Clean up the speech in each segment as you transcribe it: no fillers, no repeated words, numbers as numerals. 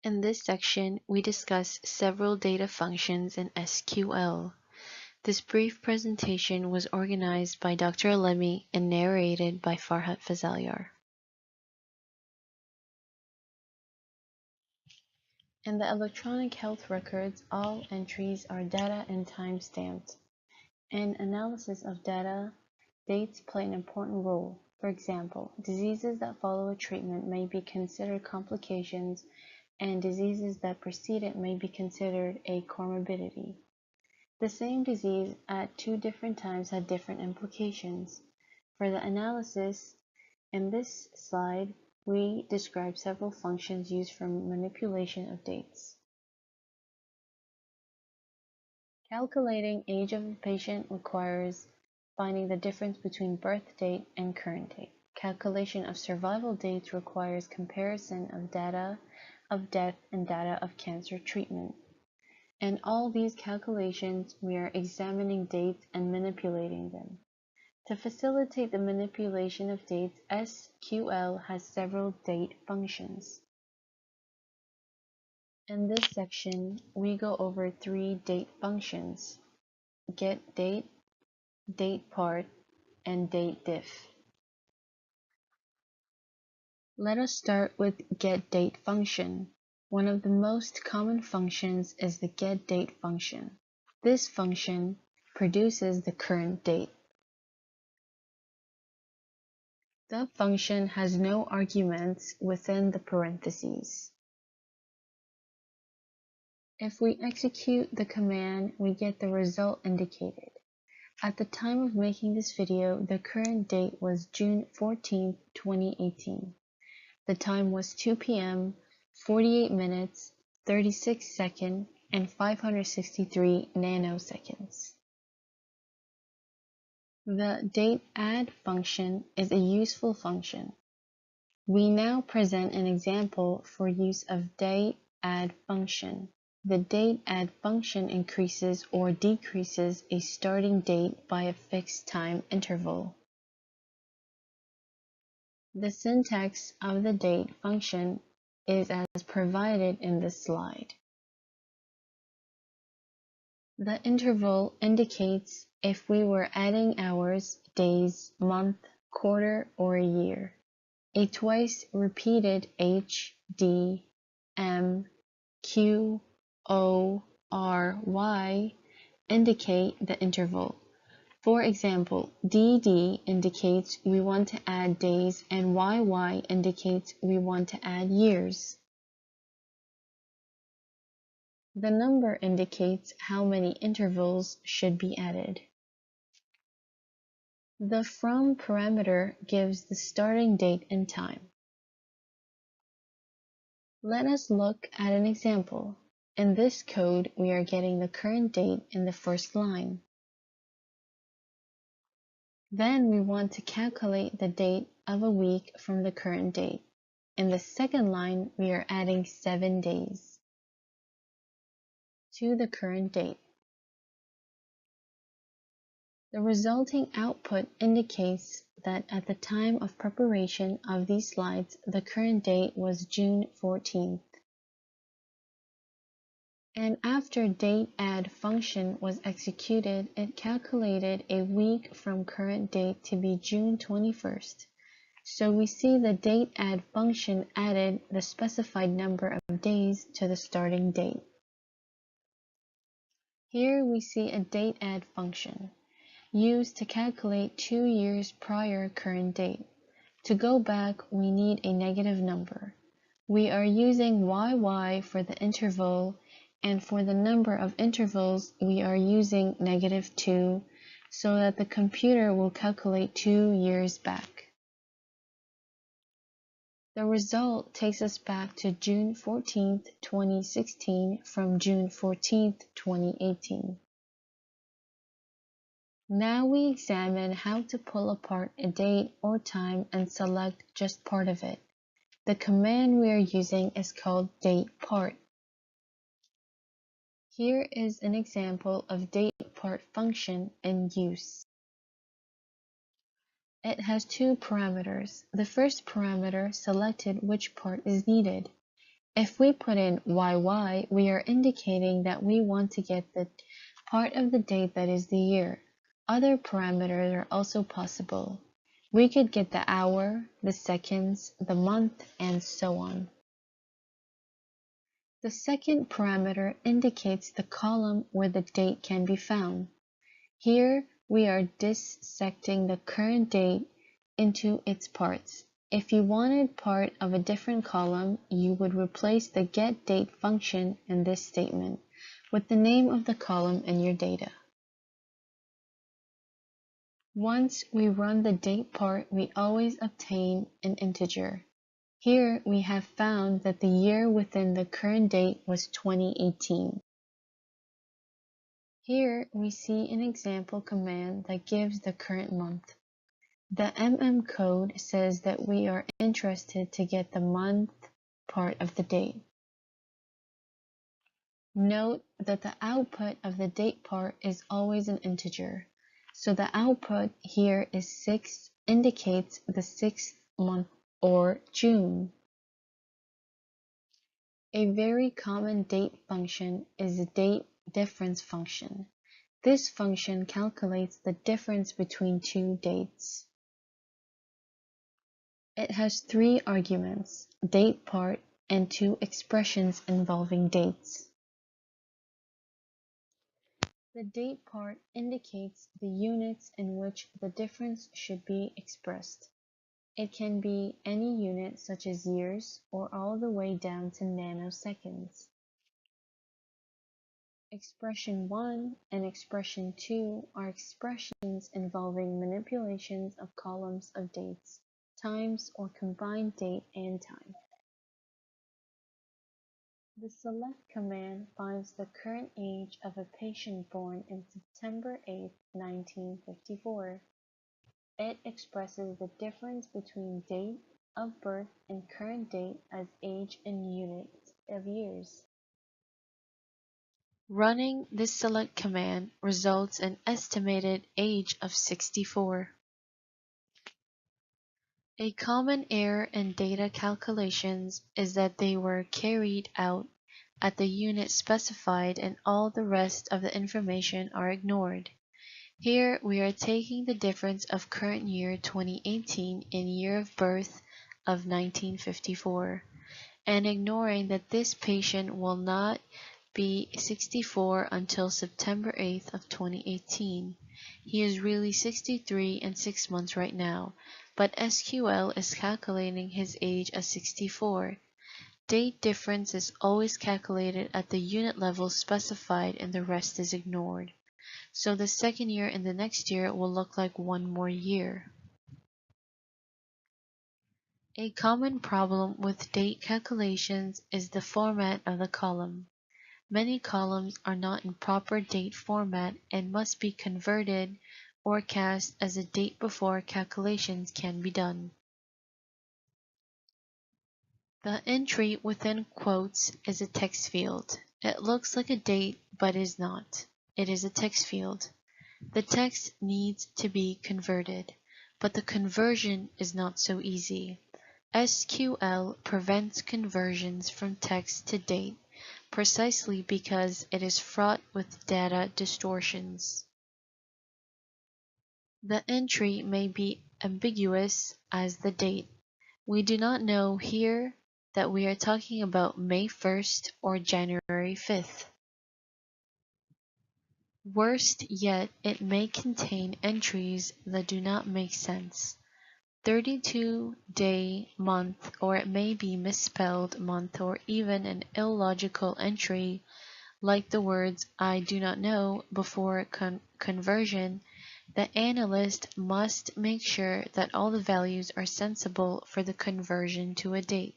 In this section, we discuss several data functions in SQL. This brief presentation was organized by Dr. Alemi and narrated by Farhat Fazalyar. In the electronic health records, all entries are data and time-stamped. In analysis of data, dates play an important role. For example, diseases that follow a treatment may be considered complications, and diseases that precede it may be considered a comorbidity. The same disease at two different times had different implications. For the analysis, in this slide, we describe several functions used for manipulation of dates. Calculating age of a patient requires finding the difference between birth date and current date. Calculation of survival dates requires comparison of data of death and data of cancer treatment. In all these calculations, we are examining dates and manipulating them. To facilitate the manipulation of dates, SQL has several date functions. In this section, we go over three date functions: getDate, datePart, and dateDiff. Let us start with getDate function. One of the most common functions is the getDate function. This function produces the current date. The function has no arguments within the parentheses. If we execute the command, we get the result indicated. At the time of making this video, the current date was June 14, 2018. The time was 2 p.m., 48 minutes, 36 seconds, and 563 nanoseconds. The dateAdd function is a useful function. We now present an example for use of dateAdd function. The dateAdd function increases or decreases a starting date by a fixed time interval. The syntax of the date function is as provided in this slide. The interval indicates if we were adding hours, days, month, quarter, or a year. A twice repeated H, D, M, Q, O, R, Y indicate the interval. For example, DD indicates we want to add days and YY indicates we want to add years. The number indicates how many intervals should be added. The from parameter gives the starting date and time. Let us look at an example. In this code, we are getting the current date in the first line. Then we want to calculate the date of a week from the current date. In the second line, we are adding 7 days to the current date. The resulting output indicates that at the time of preparation of these slides, the current date was June 14th. And after dateAdd function was executed, it calculated a week from current date to be June 21st. So we see the dateAdd function added the specified number of days to the starting date. Here we see a dateAdd function used to calculate 2 years prior current date. To go back, we need a negative number. We are using YY for the interval, and for the number of intervals, we are using -2, so that the computer will calculate 2 years back. The result takes us back to June 14th, 2016 from June 14th, 2018. Now we examine how to pull apart a date or time and select just part of it. The command we are using is called datePart. Here is an example of datePart function in use. It has 2 parameters. The first parameter selected which part is needed. If we put in YY, we are indicating that we want to get the part of the date that is the year. Other parameters are also possible. We could get the hour, the seconds, the month, and so on. The second parameter indicates the column where the date can be found. Here we are dissecting the current date into its parts. If you wanted part of a different column, you would replace the getDate function in this statement with the name of the column in your data. Once we run the date part, we always obtain an integer. Here we have found that the year within the current date was 2018. Here we see an example command that gives the current month. The code says that we are interested to get the month part of the date. Note that the output of the date part is always an integer. So the output here is 6, indicates the 6th month or June. A very common date function is the date difference function. This function calculates the difference between two dates. It has 3 arguments, date part, and 2 expressions involving dates. The date part indicates the units in which the difference should be expressed. It can be any unit such as years or all the way down to nanoseconds. Expression 1 and expression 2 are expressions involving manipulations of columns of dates, times, or combined date and time. The select command finds the current age of a patient born in September 8, 1954. It expresses the difference between date of birth and current date as age in units of years. Running this select command results in estimated age of 64. A common error in data calculations is that they were carried out at the unit specified and all the rest of the information are ignored. Here we are taking the difference of current year 2018 in year of birth of 1954 and ignoring that this patient will not be 64 until September 8th of 2018. He is really 63 and 6 months right now, but SQL is calculating his age as 64. Date difference is always calculated at the unit level specified and the rest is ignored. So the second year and the next year will look like one more year. A common problem with date calculations is the format of the column. Many columns are not in proper date format and must be converted or cast as a date before calculations can be done. The entry within quotes is a text field. It looks like a date but is not. It is a text field. The text needs to be converted, but the conversion is not so easy. SQL prevents conversions from text to date precisely because it is fraught with data distortions. The entry may be ambiguous as the date. We do not know here that we are talking about May 1st or January 5th. Worst yet, it may contain entries that do not make sense. 32-day month, or it may be misspelled month, or even an illogical entry like the words I do not know before conversion. The analyst must make sure that all the values are sensible for the conversion to a date.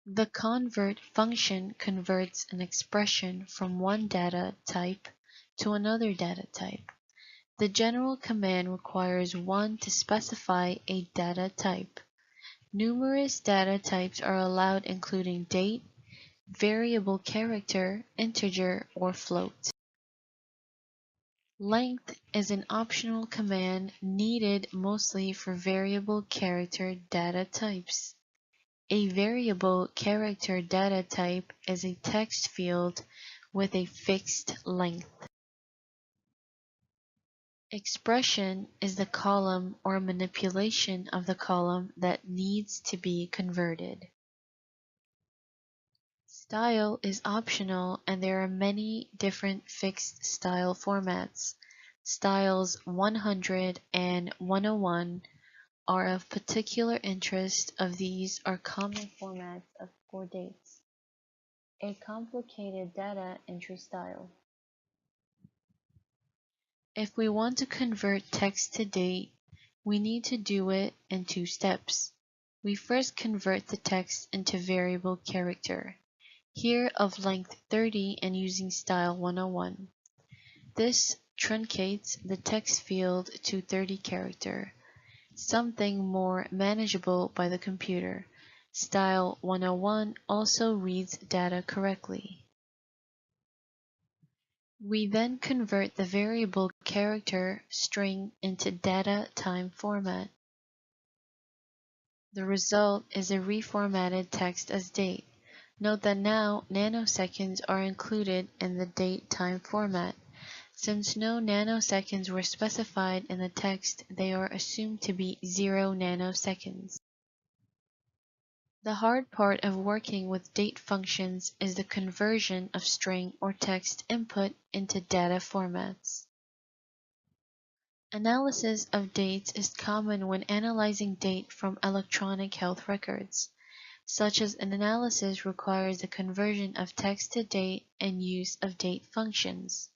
The convert function converts an expression from one data type to another data type. The general command requires one to specify a data type. Numerous data types are allowed including date, variable character, integer, or float. Length is an optional command needed mostly for variable character data types. A variable character data type is a text field with a fixed length. Expression is the column or manipulation of the column that needs to be converted. Style is optional, and there are many different fixed style formats. Styles 100 and 101 are of particular interest. Of these are common formats for dates. A complicated data entry style. If we want to convert text to date, we need to do it in two steps. We first convert the text into variable character, here of length 30 and using style 101. This truncates the text field to 30 character, something more manageable by the computer. Style 101 also reads data correctly. We then convert the variable character string into data time format. The result is a reformatted text as date. Note that now nanoseconds are included in the date time format. Since no nanoseconds were specified in the text, they are assumed to be 0 nanoseconds. The hard part of working with date functions is the conversion of string or text input into data formats. Analysis of dates is common when analyzing date from electronic health records. Such as an analysis requires the conversion of text to date and use of date functions.